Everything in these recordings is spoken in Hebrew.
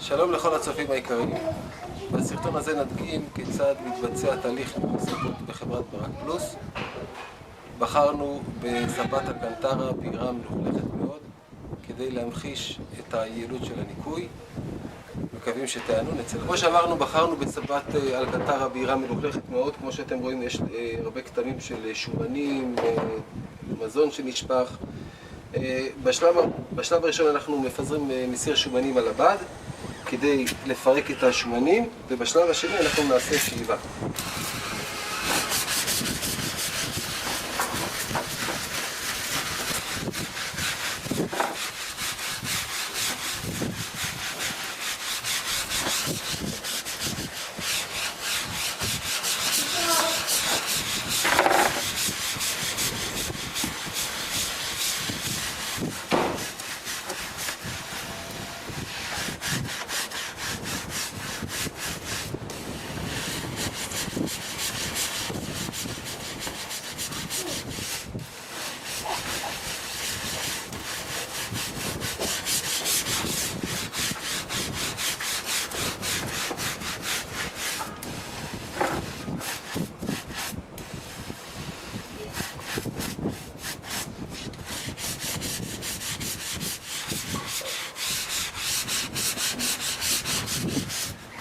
שלום לכל הצופים היקרים. בסרטון הזה נדגים כיצד מתבצע תהליך ספות בחברת ברק פלוס. בחרנו בספת הקנטרה בהירה מלוכלכת מאוד כדי להמחיש את היעילות של הניקוי. מקווים שתענו נצל. כמו שאמרנו, בחרנו בספת אלקנטרה בהירה מלוכלכת מאוד. כמו שאתם רואים, יש הרבה כתמים של שומנים, מזון שנשפך. בשלב הראשון אנחנו מפזרים מסיר שומנים על הבד כדי לפרק את השומנים, ובשלב השני אנחנו נעשה שאיבה.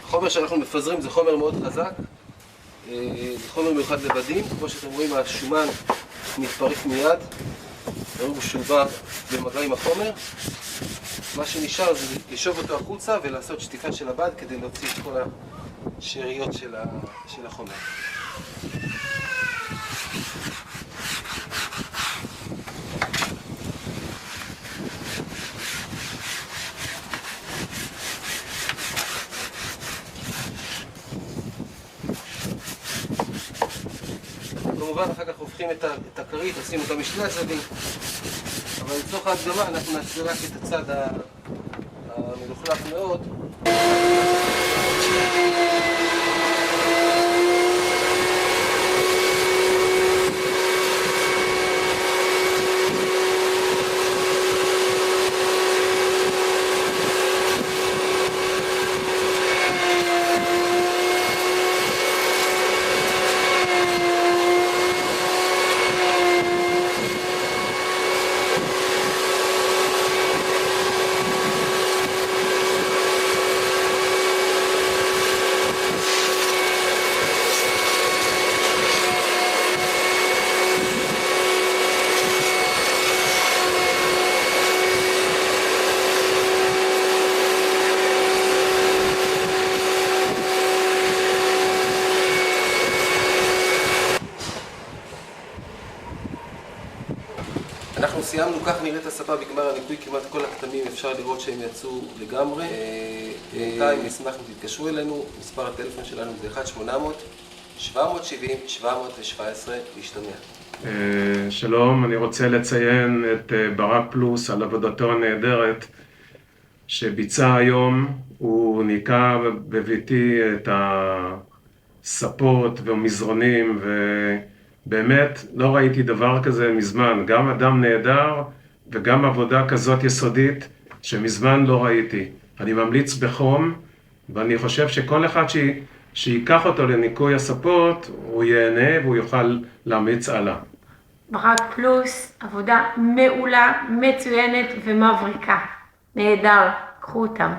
החומר שאנחנו מפזרים זה חומר מאוד חזק, זה חומר מיוחד לבדים. כמו שאתם רואים, השומן מתפרק מיד, ראו שהוא בא במגע עם החומר. מה שנשאר זה לשאוב אותו החוצה ולעשות שטיפה של הבד כדי להוציא את כל השאריות של החומר. כמובן אחר כך הופכים את הכרית, עושים אותה משני הצדדים, אבל לצורך ההדגמה אנחנו נעשה רק את הצד המלוכלך מאוד. אנחנו סיימנו, כך נראית הספה בגמר הניקוי. כמעט כל הכתמים אפשר לראות שהם יצאו לגמרי. בינתיים נשמח אם תתקשרו אלינו, מספר הטלפון שלנו זה 1-800-770-717 להשתמע. שלום, אני רוצה לציין את ברק פלוס על עבודתו הנהדרת שביצע היום. הוא ניקה בביתי את הספות והמזרונים, באמת לא ראיתי דבר כזה מזמן, גם אדם נהדר וגם עבודה כזאת יסודית שמזמן לא ראיתי. אני ממליץ בחום, ואני חושב שכל אחד שיקח אותו לניקוי הספות הוא ייהנה והוא יוכל להמליץ הלאה. ברק פלוס, עבודה מעולה, מצוינת ומבריקה. נהדר, קחו אותם.